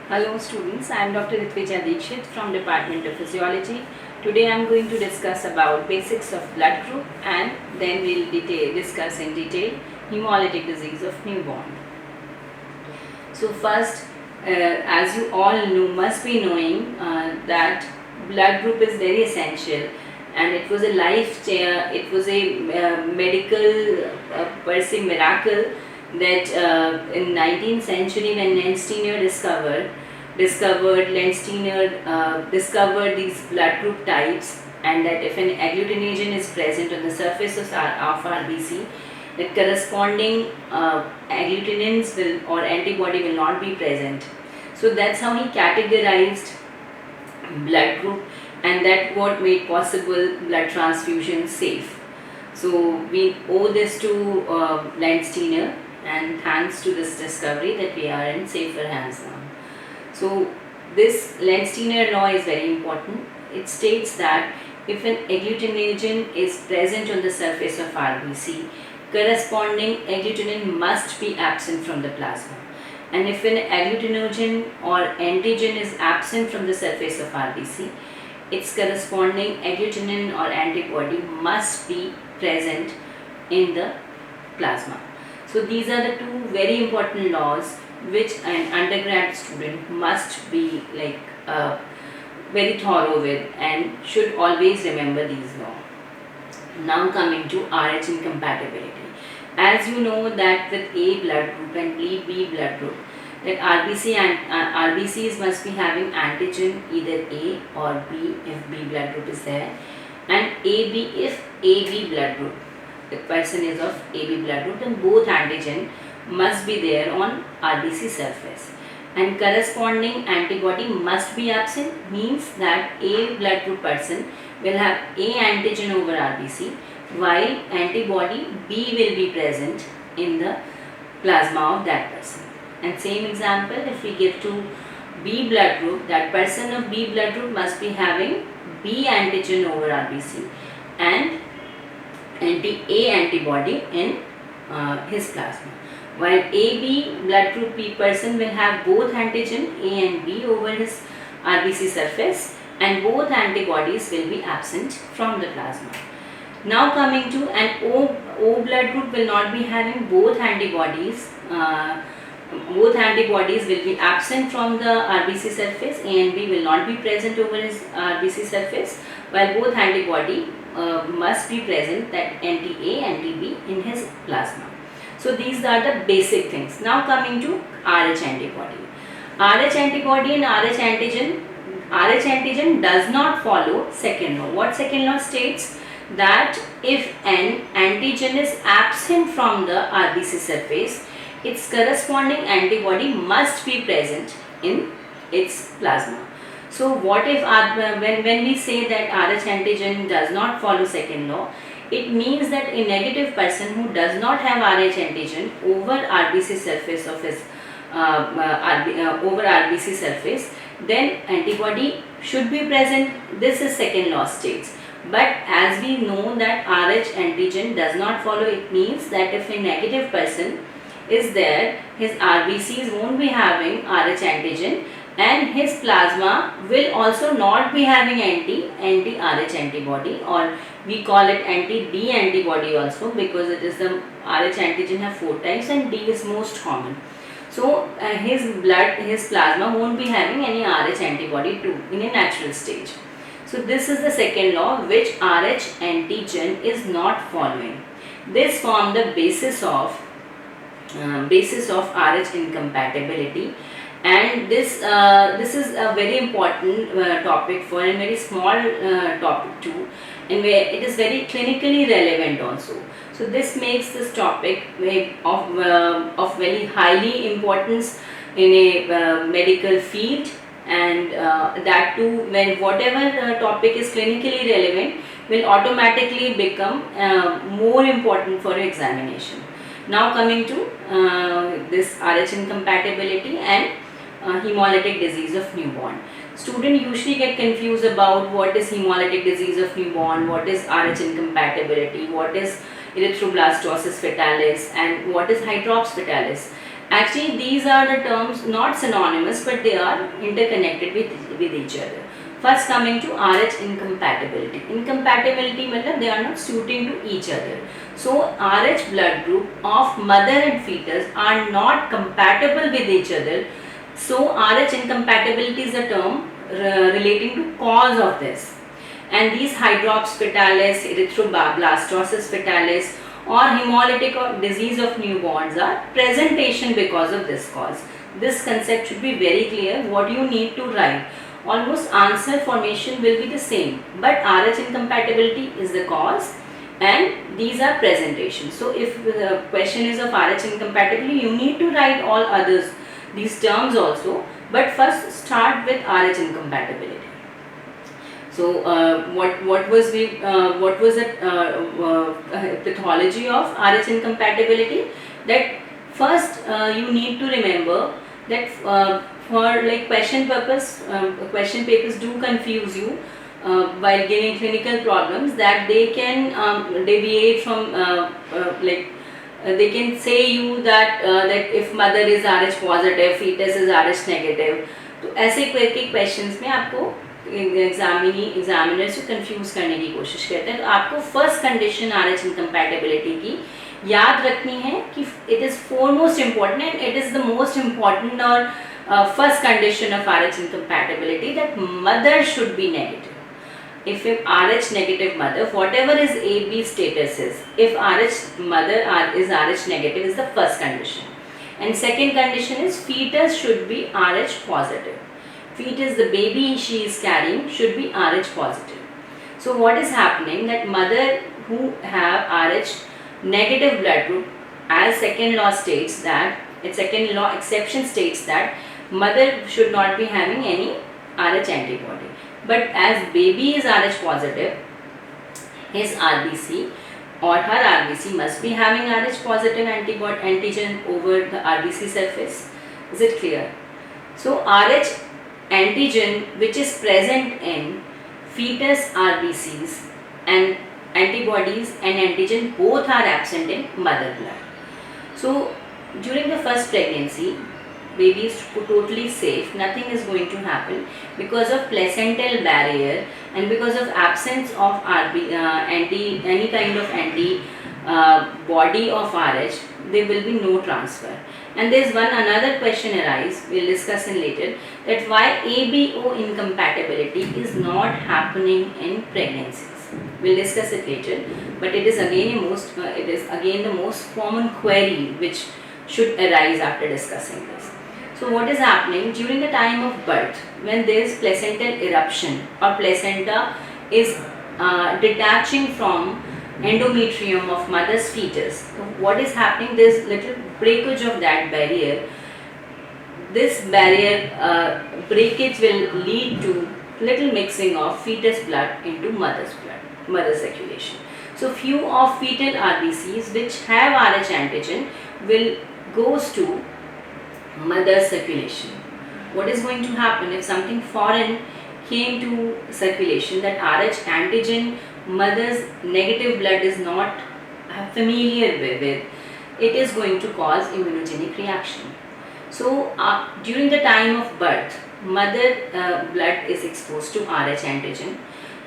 Hello students, I am Dr. Ritvija Dixit from Department of Physiology. Today I am going to discuss about basics of blood group and then we will discuss in detail hemolytic disease of newborn. So first, as you all must be knowing that blood group is very essential and it was a medical per se miracle that in 19th century when Lensteiner discovered these blood group types, and that if an agglutinogen is present on the surface of RBC, the corresponding agglutinins or antibody will not be present. So that's how he categorized blood group, and that what made possible blood transfusion safe. So we owe this to Landsteiner, and thanks to this discovery that we are in safer hands now. So this Landsteiner law is very important. It states that if an agglutinogen is present on the surface of RBC, corresponding agglutinin must be absent from the plasma. And if an agglutinogen or antigen is absent from the surface of RBC, its corresponding agglutinin or antibody must be present in the plasma. So these are the two very important laws which an undergrad student must be very thorough with and should always remember these laws. Now coming to RH incompatibility. As you know that with A blood group and B blood group, that RBC and RBCs must be having antigen either A or B if B blood group is there, and AB if AB blood group, the person is of AB blood group, then both antigen must be there on RBC surface, and corresponding antibody must be absent, means that A blood group person will have A antigen over RBC while antibody B will be present in the plasma of that person. And same example, if we give to B blood group, that person of B blood group must be having B antigen over RBC and A antibody in his plasma. While AB blood group B person will have both antigen A and B over his RBC surface, and both antibodies will be absent from the plasma. Now coming to an O blood group will not be having both antibodies. Both antibodies will be absent from the RBC surface. A and B will not be present over his RBC surface, while both antibody must be present, that anti-A, anti-B in his plasma. So these are the basic things. Now coming to RH antibody. RH antibody and RH antigen does not follow second law. What second law states? That if an antigen is absent from the RBC surface, its corresponding antibody must be present in its plasma. So what if when we say that RH antigen does not follow second law, it means that a negative person who does not have RH antigen over RBC surface of his over RBC surface, then antibody should be present. This is second law states. But as we know that RH antigen does not follow, it means that if a negative person is there, his RBCs won't be having RH antigen, and his plasma will also not be having anti-RH antibody, or we call it anti-D antibody also, because it is the RH antigen have 4 types and D is most common. So his plasma won't be having any RH antibody too in a natural stage. So this is the second law which RH antigen is not following. This forms the basis of RH incompatibility, and this is a very important topic for a very small topic too, and where it is very clinically relevant also. So this makes this topic of very highly importance in a medical field, and that too when whatever topic is clinically relevant will automatically become more important for examination. Now coming to this RH incompatibility and hemolytic disease of newborn. Students usually get confused about what is hemolytic disease of newborn, what is RH incompatibility, what is erythroblastosis fetalis, and what is hydrops fetalis. Actually, these are the terms not synonymous, but they are interconnected with each other. First, coming to RH incompatibility. Incompatibility means they are not suiting to each other. So, RH blood group of mother and fetus are not compatible with each other. So, RH incompatibility is a term relating to cause of this. And these hydrops fetalis, erythroblastosis fetalis, or hemolytic or disease of newborns are presentation because of this cause. This concept should be very clear. What you need to write, almost answer formation will be the same, but RH incompatibility is the cause and these are presentations. So if the question is of RH incompatibility, you need to write all others, these terms also, but first start with RH incompatibility. So what was the pathology of RH incompatibility? That first you need to remember that for like question purpose, question papers do confuse you while giving clinical problems, that they can deviate from they can say you that that if mother is RH positive, fetus is RH negative. तो ऐसे questions में आपको examiner से confuse करने की कोशिश करते हैं. तो आपको फर्स्ट कंडीशन RH इनकम्पैटिबिलिटी की याद रखनी है कि it is foremost important and it is the most important और first condition of RH incompatibility, that mother should be negative. If RH negative mother, whatever is AB status is, if RH mother is RH negative is the first condition. And second condition is fetus should be RH positive. Fetus, the baby she is carrying, should be RH positive. So what is happening, that mother who have RH negative blood group, as second law states that, its second law exception states that mother should not be having any RH antibody. But as baby is RH positive, his RBC or her RBC must be having RH positive antibody antigen over the RBC surface. Is it clear? So RH antigen which is present in fetus RBCs and antibodies and antigen both are absent in mother blood. So during the first pregnancy, baby is totally safe, nothing is going to happen because of placental barrier and because of absence of any kind of body of RH, there will be no transfer. And there is another question arise, we will discuss in later, that why ABO incompatibility is not happening in pregnancies. We will discuss it later, but it is again the most common query which should arise after discussing this. So what is happening during the time of birth, when there is placental eruption or placenta is detaching from endometrium of mother's fetus. So what is happening, there is little breakage of that barrier. This barrier breakage will lead to little mixing of fetus blood into mother's blood, mother's circulation. So few of fetal RBCs which have RH antigen will goes to mother's circulation. What is going to happen if something foreign came to circulation, that RH antigen mother's negative blood is not familiar with, it is going to cause immunogenic reaction. So during the time of birth, mother blood is exposed to RH antigen.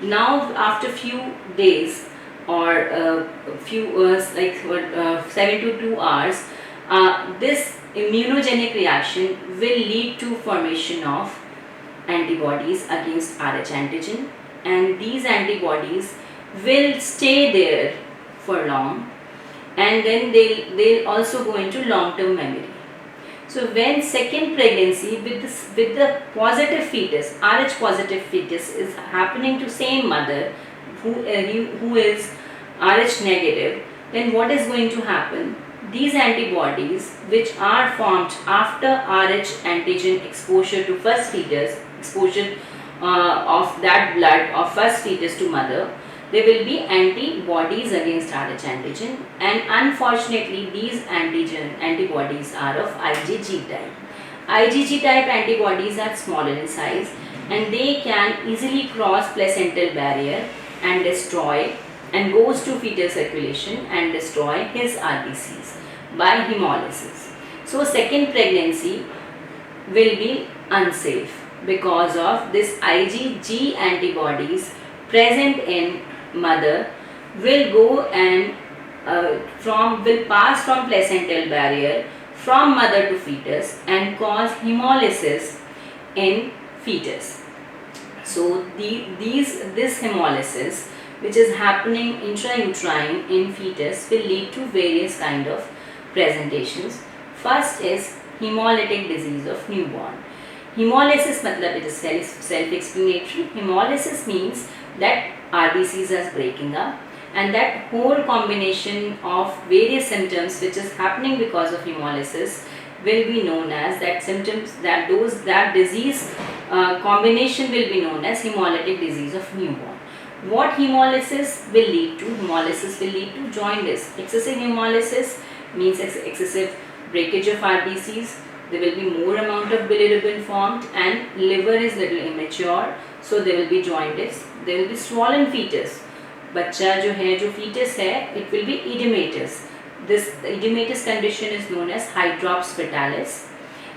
Now after few days or few 7 to 2 hours, this immunogenic reaction will lead to formation of antibodies against RH antigen, and these antibodies will stay there for long, and then they'll also go into long-term memory. So when second pregnancy with the positive fetus, RH positive fetus is happening to same mother who is RH negative, then what is going to happen? These antibodies which are formed after RH antigen exposure to first fetus, exposure of that blood of first fetus to mother, there will be antibodies against RH antigen, and unfortunately these antibodies are of IgG type. IgG type antibodies are smaller in size and they can easily cross placental barrier and destroy and goes to fetal circulation and destroy his RBCs by hemolysis. So second pregnancy will be unsafe because of this IgG antibodies present in mother will go and will pass from placental barrier from mother to fetus and cause hemolysis in fetus. So this hemolysis which is happening intrauterine in fetus will lead to various kind of presentations. First is hemolytic disease of newborn. Hemolysis matlab it is self-explanatory. Hemolysis means that RBCs are breaking up, and that whole combination of various symptoms which is happening because of hemolysis will be known as that disease combination will be known as hemolytic disease of newborn. What hemolysis will lead to? Hemolysis will lead to jaundice. Excessive hemolysis means excessive breakage of RBCs. There will be more amount of bilirubin formed and liver is little immature, so there will be jaundice. There will be swollen fetus. बच्चा जो fetus है, it will be edematous. This edematous condition is known as hydrops fetalis,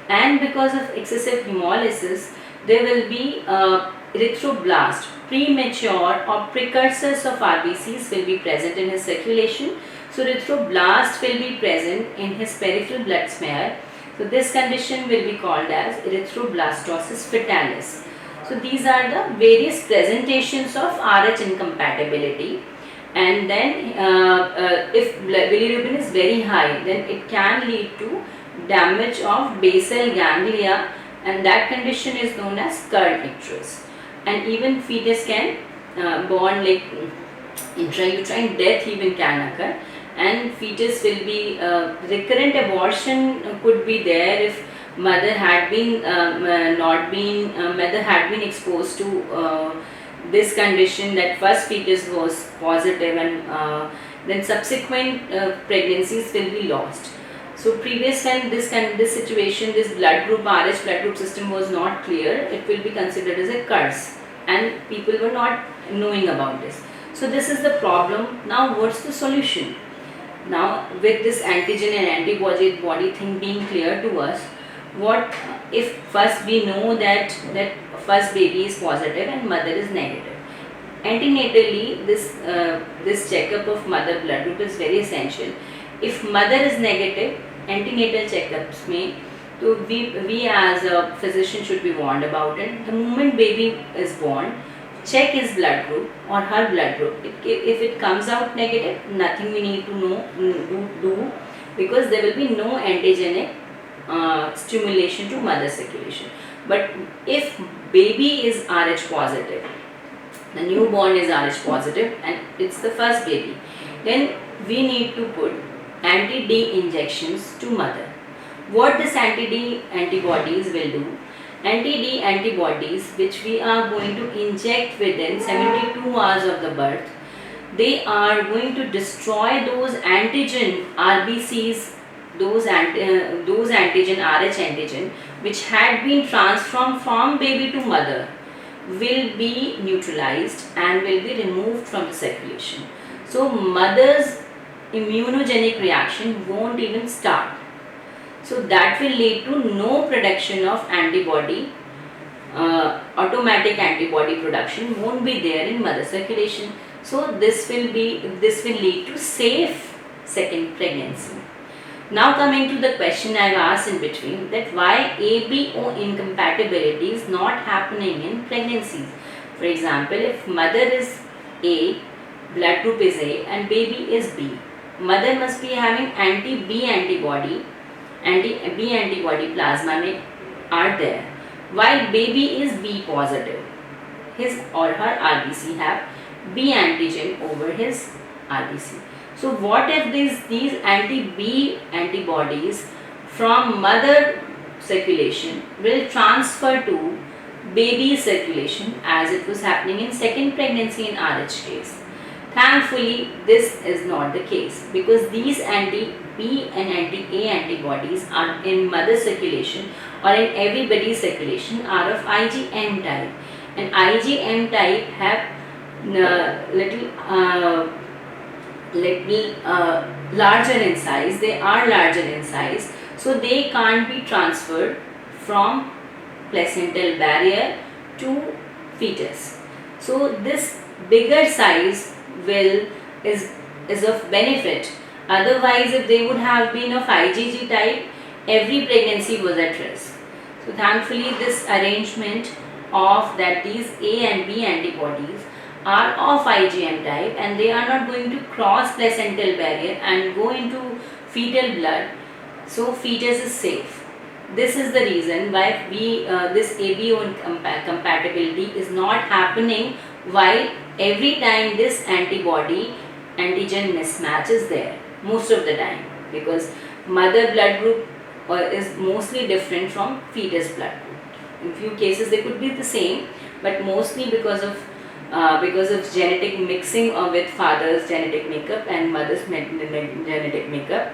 and because of excessive hemolysis, there will be erythroblast, premature or precursors of RBCs will be present in his circulation. So erythroblast will be present in his peripheral blood smear. So this condition will be called as erythroblastosis fetalis. So these are the various presentations of RH incompatibility, and then if bilirubin is very high, then it can lead to damage of basal ganglia, and that condition is known as curd icterus. And even fetus can born like intrauterine death even can occur, and fetus will be recurrent abortion could be there if mother had been exposed to this condition, that first fetus was positive, and then subsequent pregnancies will be lost. So previous when this situation, this blood group RH blood group system was not clear, it will be considered as a curse, and people were not knowing about this. So this is the problem. Now what's the solution? Now with this antigen and antibody thing being clear to us, what if first we know that first baby is positive and mother is negative? Antenatally, this checkup of mother blood group is very essential. If mother is negative, antenatal checkups may, so we as a physician should be warned about it. The moment baby is born, check his blood group or her blood group. If it comes out negative, nothing we need to do, because there will be no antigenic stimulation to mother circulation. But if baby is RH positive, the newborn is RH positive and it's the first baby, then we need to put anti-D injections to mother. What this anti-D antibodies will do? Anti-D antibodies which we are going to inject within 72 hours of the birth, they are going to destroy those antigen RBCs, those antigen RH antigen which had been transformed from baby to mother will be neutralized and will be removed from the circulation. So mother's immunogenic reaction won't even start. So that will lead to no production of antibody, automatic antibody production won't be there in mother circulation. So this will lead to safe second pregnancy. Now coming to the question I have asked in between, that why ABO incompatibility is not happening in pregnancies. For example, if mother is A, blood group is A and baby is B, mother must be having anti-B antibody, anti-B antibody plasma are there, while baby is B positive. His or her RBC have B antigen over his RBC. So what if these anti-B antibodies from mother circulation will transfer to baby circulation as it was happening in second pregnancy in RH case? Thankfully, this is not the case, because these anti-B and anti-A antibodies are in mother circulation or in everybody's circulation are of IgM type, and IgM type have little larger in size. They are larger in size, so they can't be transferred from placental barrier to fetus. So this bigger size will is of benefit. Otherwise, if they would have been of IgG type, every pregnancy was at risk. So thankfully, this arrangement of that these A and B antibodies are of IgM type and they are not going to cross placental barrier and go into fetal blood, so fetus is safe. This is the reason why this ABO compatibility is not happening, while every time this antigen mismatch is there most of the time, because mother blood group is mostly different from fetus blood group. In few cases they could be the same, but mostly because of genetic mixing with father's genetic makeup and mother's genetic makeup,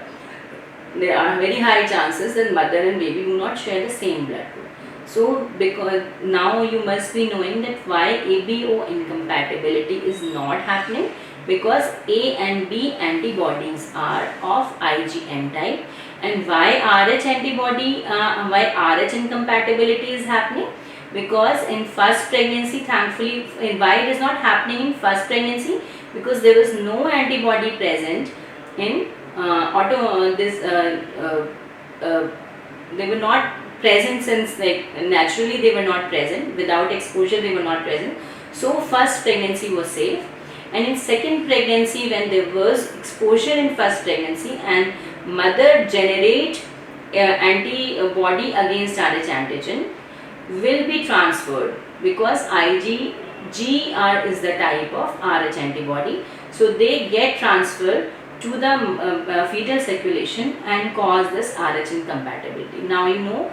there are very high chances that mother and baby do not share the same blood group. So because now you must be knowing that why ABO incompatibility is not happening, because A and B antibodies are of IgM type. And why why RH incompatibility is happening? Because in first pregnancy, thankfully, why it is not happening in first pregnancy? Because there was no antibody present in they were not present, since naturally they were not present, without exposure they were not present. So first pregnancy was safe, and in second pregnancy, when there was exposure in first pregnancy and mother generate antibody against RH antigen, will be transferred, because IgG is the type of RH antibody, so they get transferred to the fetal circulation and cause this RH incompatibility. Now you know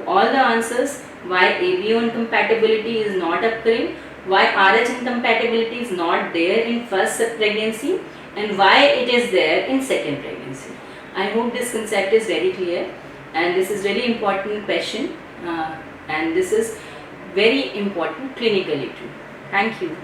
all the answers why ABO incompatibility is not occurring, why RH incompatibility is not there in first pregnancy, and why it is there in second pregnancy. I hope this concept is very clear, and this is very important question, and this is very important clinically too. Thank you.